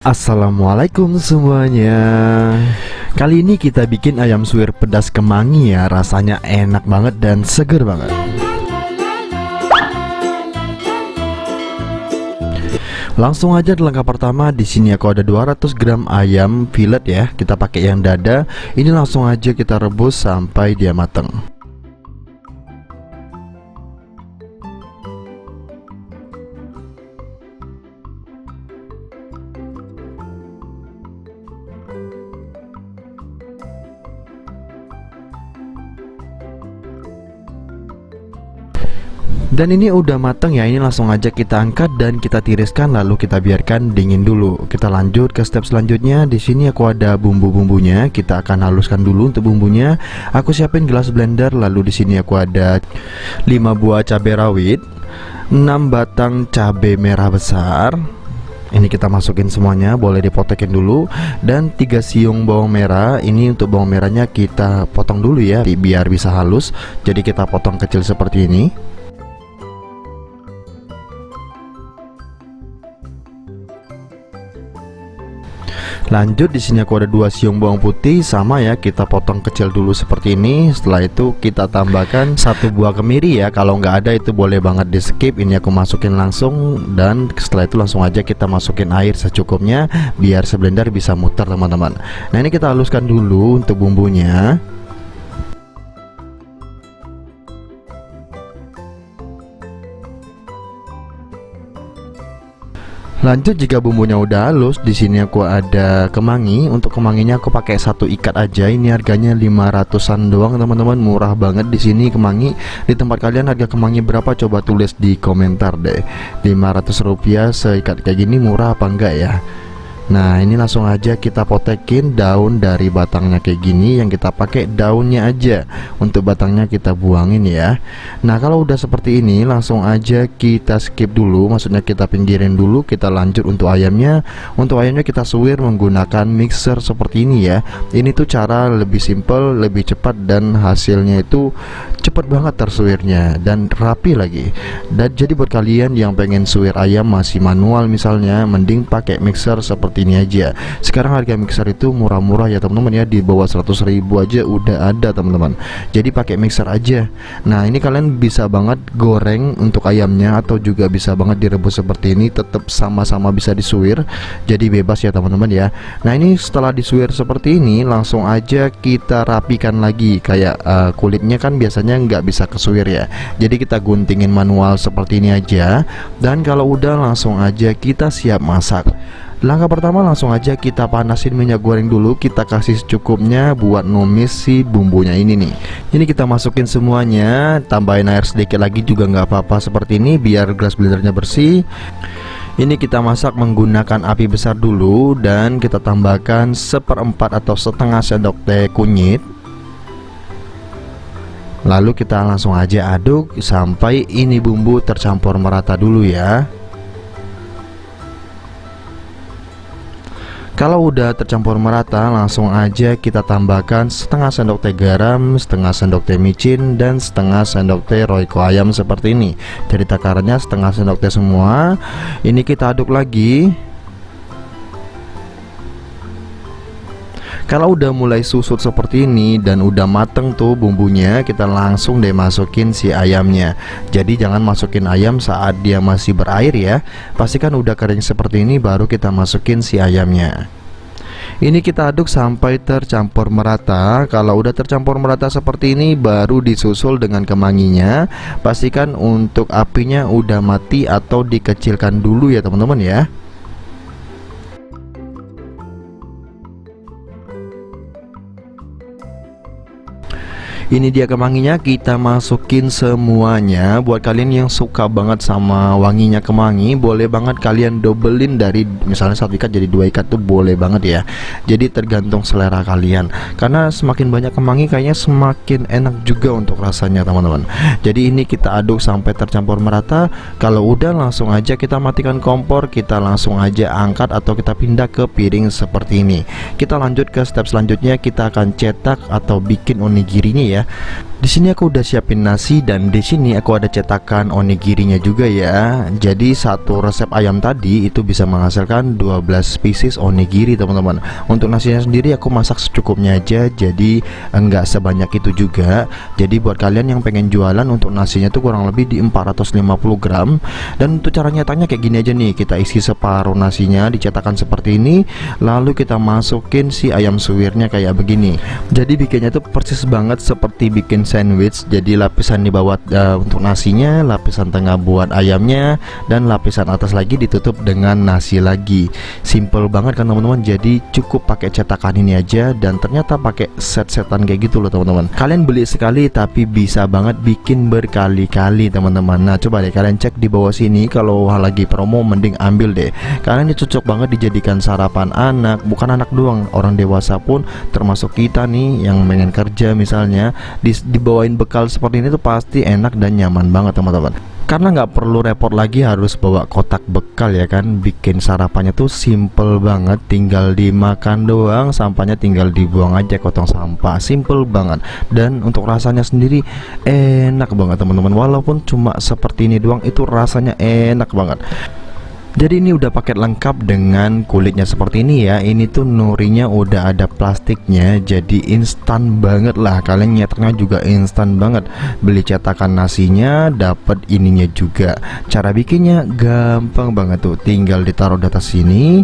Assalamualaikum semuanya. Kali ini kita bikin ayam suwir pedas kemangi ya. Rasanya enak banget dan seger banget. Langsung aja di langkah pertama. Di sini aku ada 200 gram ayam fillet ya. Kita pakai yang dada. Ini langsung aja kita rebus sampai dia mateng. Dan ini udah mateng ya, ini langsung aja kita angkat dan kita tiriskan lalu kita biarkan dingin dulu. Kita lanjut ke step selanjutnya. Di sini aku ada bumbu-bumbunya. Kita akan haluskan dulu untuk bumbunya. Aku siapin gelas blender, lalu di sini aku ada 5 buah cabai rawit, 6 batang cabai merah besar. Ini kita masukin semuanya, boleh dipotekin dulu. Dan 3 siung bawang merah. Ini untuk bawang merahnya kita potong dulu ya, biar bisa halus. Jadi kita potong kecil seperti ini. Lanjut di sini aku ada 2 siung bawang putih, sama ya, kita potong kecil dulu seperti ini. Setelah itu kita tambahkan 1 buah kemiri ya. Kalau nggak ada itu boleh banget di skip. Ini aku masukin langsung, dan setelah itu langsung aja kita masukin air secukupnya biar blender bisa muter teman-teman. Nah ini kita haluskan dulu untuk bumbunya. Lanjut jika bumbunya udah halus, di sini aku ada kemangi. Untuk kemanginya aku pakai 1 ikat aja. Ini harganya 500-an doang teman-teman, murah banget di sini kemangi. Di tempat kalian harga kemangi berapa? Coba tulis di komentar deh. 500 rupiah seikat kayak gini murah apa enggak ya? Nah ini langsung aja kita potekin daun dari batangnya kayak gini. Yang kita pakai daunnya aja, untuk batangnya kita buangin ya. Nah kalau udah seperti ini langsung aja kita skip dulu, maksudnya kita pinggirin dulu. Kita lanjut untuk ayamnya. Untuk ayamnya kita suwir menggunakan mixer seperti ini ya. Ini tuh cara lebih simple, lebih cepat, dan hasilnya itu cepet banget tersuwirnya dan rapi lagi. Dan jadi buat kalian yang pengen suwir ayam masih manual misalnya, mending pakai mixer seperti ini aja. Sekarang harga mixer itu murah-murah ya teman-teman ya, di bawah 100.000 aja udah ada teman-teman. Jadi pakai mixer aja. Nah ini kalian bisa banget goreng untuk ayamnya, atau juga bisa banget direbus seperti ini, tetap sama-sama bisa disuwir. Jadi bebas ya teman-teman ya. Nah ini setelah disuwir seperti ini langsung aja kita rapikan lagi. Kayak kulitnya kan biasanya nggak bisa kesuwir ya, jadi kita guntingin manual seperti ini aja. Dan kalau udah langsung aja kita siap masak. Langkah pertama langsung aja kita panasin minyak goreng dulu. Kita kasih secukupnya buat numis si bumbunya ini nih. Ini kita masukin semuanya, tambahin air sedikit lagi juga nggak apa-apa seperti ini biar gelas blendernya bersih. Ini kita masak menggunakan api besar dulu, dan kita tambahkan 1/4 atau setengah sendok teh kunyit. Lalu kita langsung aja aduk sampai ini bumbu tercampur merata dulu ya. Kalau udah tercampur merata langsung aja kita tambahkan setengah sendok teh garam, setengah sendok teh micin, dan setengah sendok teh royco ayam seperti ini. Jadi takarannya setengah sendok teh semua. Ini kita aduk lagi. Kalau udah mulai susut seperti ini dan udah mateng tuh bumbunya, kita langsung deh masukin si ayamnya. Jadi jangan masukin ayam saat dia masih berair ya. Pastikan udah kering seperti ini baru kita masukin si ayamnya. Ini kita aduk sampai tercampur merata. Kalau udah tercampur merata seperti ini baru disusul dengan kemanginya. Pastikan untuk apinya udah mati atau dikecilkan dulu ya teman-teman ya. Ini dia kemanginya, kita masukin semuanya. Buat kalian yang suka banget sama wanginya kemangi, boleh banget kalian dobelin dari misalnya 1 ikat jadi 2 ikat tuh boleh banget ya. Jadi tergantung selera kalian, karena semakin banyak kemangi kayaknya semakin enak juga untuk rasanya teman-teman. Jadi ini kita aduk sampai tercampur merata. Kalau udah langsung aja kita matikan kompor, kita langsung aja angkat atau kita pindah ke piring seperti ini. Kita lanjut ke step selanjutnya, kita akan cetak atau bikin onigirinya ya. Di sini aku udah siapin nasi dan di sini aku ada cetakan onigirinya juga ya. Jadi satu resep ayam tadi itu bisa menghasilkan 12 pieces onigiri teman-teman. Untuk nasinya sendiri aku masak secukupnya aja, jadi enggak sebanyak itu juga. Jadi buat kalian yang pengen jualan, untuk nasinya tuh kurang lebih di 450 gram. Dan untuk cara nyetanya kayak gini aja nih, kita isi separuh nasinya di cetakan seperti ini, lalu kita masukin si ayam suwirnya kayak begini. Jadi bikinnya tuh persis banget seperti bikin sandwich. Jadi lapisan di bawah untuk nasinya, lapisan tengah buat ayamnya, dan lapisan atas lagi ditutup dengan nasi lagi. Simple banget kan teman-teman. Jadi cukup pakai cetakan ini aja, dan ternyata pakai set-setan kayak gitu loh teman-teman. Kalian beli sekali tapi bisa banget bikin berkali-kali teman-teman. Nah coba deh kalian cek di bawah sini, kalau lagi promo mending ambil deh, karena ini cocok banget dijadikan sarapan anak. Bukan anak doang, orang dewasa pun, termasuk kita nih yang pengen kerja misalnya, dibawain bekal seperti ini tuh pasti enak dan nyaman banget teman-teman. Karena nggak perlu repot lagi harus bawa kotak bekal ya kan. Bikin sarapannya tuh simple banget, tinggal dimakan doang, sampahnya tinggal dibuang aja ke tong sampah. Simple banget. Dan untuk rasanya sendiri enak banget teman-teman. Walaupun cuma seperti ini doang, itu rasanya enak banget. Jadi ini udah paket lengkap dengan kulitnya seperti ini ya. Ini tuh norinya udah ada plastiknya, jadi instan banget lah. Kalian nyetaknya juga instan banget. Beli cetakan nasinya, dapat ininya juga. Cara bikinnya gampang banget tuh, tinggal ditaruh di atas sini,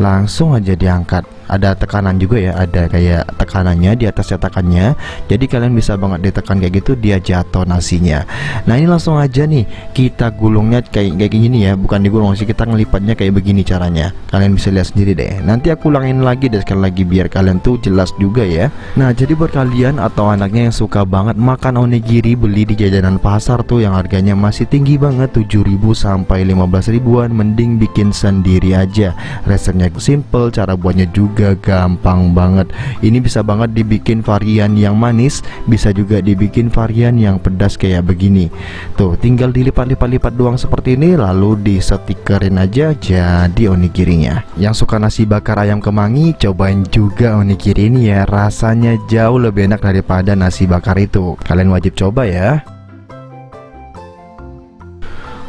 langsung aja diangkat. Ada tekanan juga ya, ada kayak tekanannya di atas cetakannya. Jadi kalian bisa banget ditekan kayak gitu, dia jatuh nasinya. Nah ini langsung aja nih kita gulungnya kayak gini ya, bukan digulung sih, kita ngelipatnya kayak begini caranya. Kalian bisa lihat sendiri deh. Nanti aku ulangin lagi deh sekali lagi biar kalian tuh jelas juga ya. Nah jadi buat kalian atau anaknya yang suka banget makan onigiri, beli di jajanan pasar tuh yang harganya masih tinggi banget, 7.000 sampai 15 ribuan, mending bikin sendiri aja. Resepnya simple, cara buatnya juga gampang banget. Ini bisa banget dibikin varian yang manis, bisa juga dibikin varian yang pedas kayak begini. Tuh tinggal dilipat-lipat doang seperti ini, lalu disestikerin aja jadi onigirinya. Yang suka nasi bakar ayam kemangi, cobain juga onigiri ini ya. Rasanya jauh lebih enak daripada nasi bakar itu. Kalian wajib coba ya.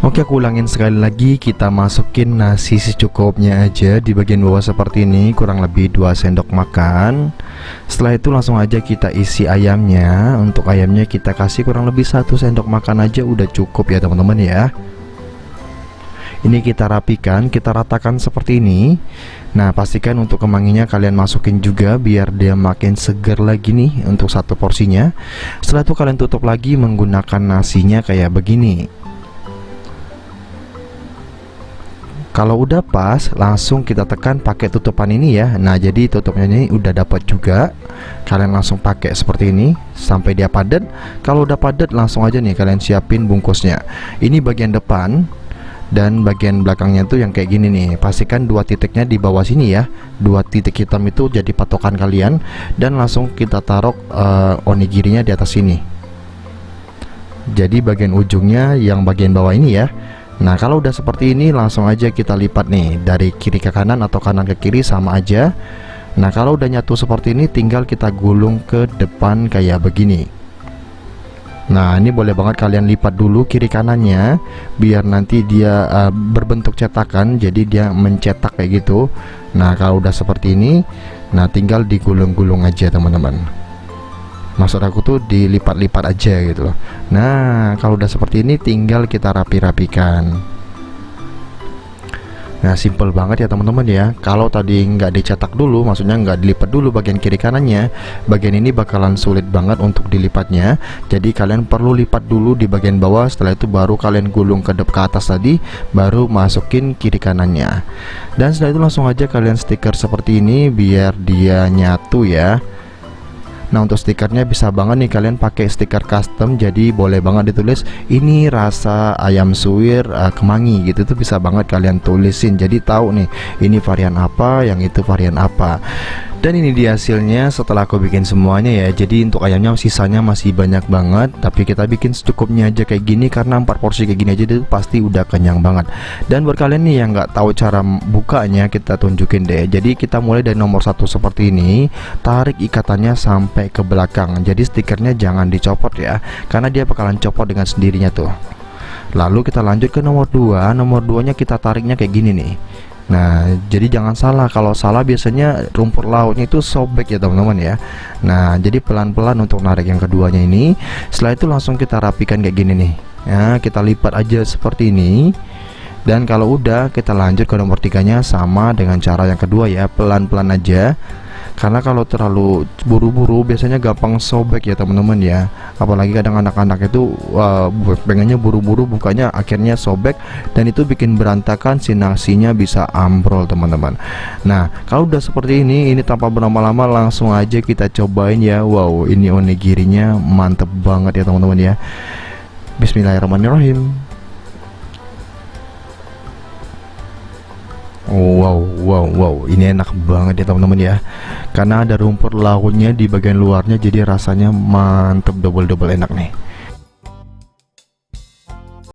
Oke, aku ulangin sekali lagi, kita masukin nasi secukupnya aja di bagian bawah seperti ini, kurang lebih 2 sendok makan. Setelah itu langsung aja kita isi ayamnya. Untuk ayamnya kita kasih kurang lebih 1 sendok makan aja udah cukup ya teman-teman ya. Ini kita rapikan, kita ratakan seperti ini. Nah pastikan untuk kemanginya kalian masukin juga biar dia makin segar lagi nih untuk satu porsinya. Setelah itu kalian tutup lagi menggunakan nasinya kayak begini. Kalau udah pas, langsung kita tekan pakai tutupan ini ya. Nah jadi tutupnya ini udah dapat juga. Kalian langsung pakai seperti ini sampai dia padat. Kalau udah padat langsung aja nih kalian siapin bungkusnya. Ini bagian depan, dan bagian belakangnya tuh yang kayak gini nih. Pastikan 2 titiknya di bawah sini ya. 2 titik hitam itu jadi patokan kalian. Dan langsung kita taruh onigirinya di atas sini. Jadi bagian ujungnya yang bagian bawah ini ya. Nah kalau udah seperti ini langsung aja kita lipat nih, dari kiri ke kanan atau kanan ke kiri sama aja. Nah kalau udah nyatu seperti ini tinggal kita gulung ke depan kayak begini. Nah ini boleh banget kalian lipat dulu kiri kanannya, biar nanti dia berbentuk cetakan, jadi dia mencetak kayak gitu. Nah kalau udah seperti ini, nah tinggal digulung-gulung aja teman-teman. Maksud aku tuh dilipat-lipat aja gitu loh. Nah kalau udah seperti ini tinggal kita rapi-rapikan. Nah simple banget ya teman-teman ya. Kalau tadi nggak dicetak dulu, maksudnya nggak dilipat dulu bagian kiri kanannya, bagian ini bakalan sulit banget untuk dilipatnya. Jadi kalian perlu lipat dulu di bagian bawah. Setelah itu baru kalian gulung ke atas tadi, baru masukin kiri kanannya. Dan setelah itu langsung aja kalian stiker seperti ini biar dia nyatu ya. Nah untuk stikernya bisa banget nih kalian pakai stiker custom, jadi boleh banget ditulis ini rasa ayam suwir kemangi gitu, tuh bisa banget kalian tulisin, jadi tahu nih ini varian apa, yang itu varian apa. Dan ini dia hasilnya setelah aku bikin semuanya ya. Jadi untuk ayamnya sisanya masih banyak banget, tapi kita bikin secukupnya aja kayak gini karena 4 porsi kayak gini aja itu pasti udah kenyang banget. Dan buat kalian nih yang nggak tahu cara bukanya, kita tunjukin deh. Jadi kita mulai dari nomor 1 seperti ini, tarik ikatannya sampai ke belakang. Jadi stikernya jangan dicopot ya, karena dia bakalan copot dengan sendirinya tuh. Lalu kita lanjut ke nomor 2. Nomor 2 nya kita tariknya kayak gini nih. Nah, jadi jangan salah, kalau salah biasanya rumput lautnya itu sobek ya teman-teman ya. Nah, jadi pelan-pelan untuk narik yang keduanya ini. Setelah itu langsung kita rapikan kayak gini nih. Ya, kita lipat aja seperti ini. Dan kalau udah, kita lanjut ke nomor 3-nya sama dengan cara yang kedua ya, pelan-pelan aja. Karena kalau terlalu buru-buru biasanya gampang sobek ya teman-teman ya. Apalagi kadang anak-anak itu pengennya buru-buru, bukanya akhirnya sobek, dan itu bikin berantakan, si nasinya bisa ambrol teman-teman. Nah kalau udah seperti ini tanpa berlama-lama langsung aja kita cobain ya. Wow, ini onigirinya mantep banget ya teman-teman ya. Bismillahirrahmanirrahim. Wow, ini enak banget ya teman-teman ya. Karena ada rumput lautnya di bagian luarnya, jadi rasanya mantep, double enak nih.